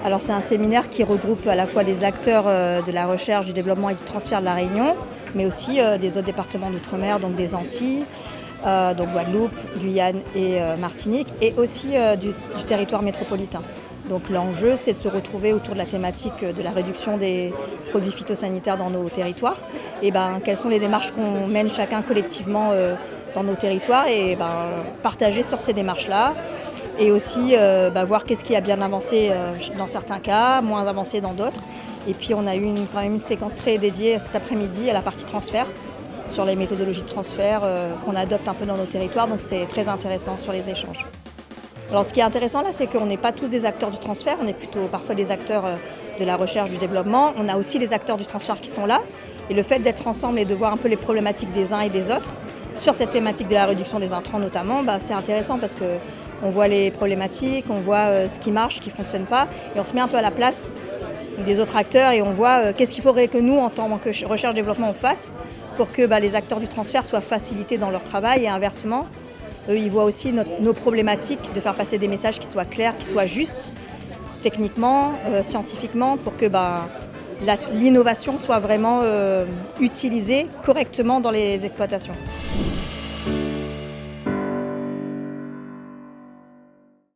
Alors c'est un séminaire qui regroupe à la fois les acteurs de la recherche, du développement et du transfert de la Réunion, mais aussi des autres départements d'outre-mer, donc des Antilles, donc Guadeloupe, Guyane et Martinique, et aussi du territoire métropolitain. Donc l'enjeu, c'est de se retrouver autour de la thématique de la réduction des produits phytosanitaires dans nos territoires. Et quelles sont les démarches qu'on mène chacun collectivement dans nos territoires et partager sur ces démarches-là. Et aussi voir qu'est-ce qui a bien avancé dans certains cas, moins avancé dans d'autres. Et puis on a eu quand même une séquence très dédiée cet après-midi à la partie transfert, sur les méthodologies de transfert qu'on adopte un peu dans nos territoires. Donc c'était très intéressant sur les échanges. Alors ce qui est intéressant là, c'est qu'on n'est pas tous des acteurs du transfert, on est plutôt parfois des acteurs de la recherche, du développement. On a aussi les acteurs du transfert qui sont là. Et le fait d'être ensemble et de voir un peu les problématiques des uns et des autres, sur cette thématique de la réduction des intrants notamment, c'est intéressant parce qu'on voit les problématiques, on voit ce qui marche, ce qui ne fonctionne pas, et on se met un peu à la place des autres acteurs et on voit qu'est-ce qu'il faudrait que nous, en tant que recherche-développement, on fasse pour que les acteurs du transfert soient facilités dans leur travail et inversement. Eux, ils voient aussi nos problématiques de faire passer des messages qui soient clairs, qui soient justes, techniquement, scientifiquement, pour que l'innovation soit vraiment utilisée correctement dans les exploitations.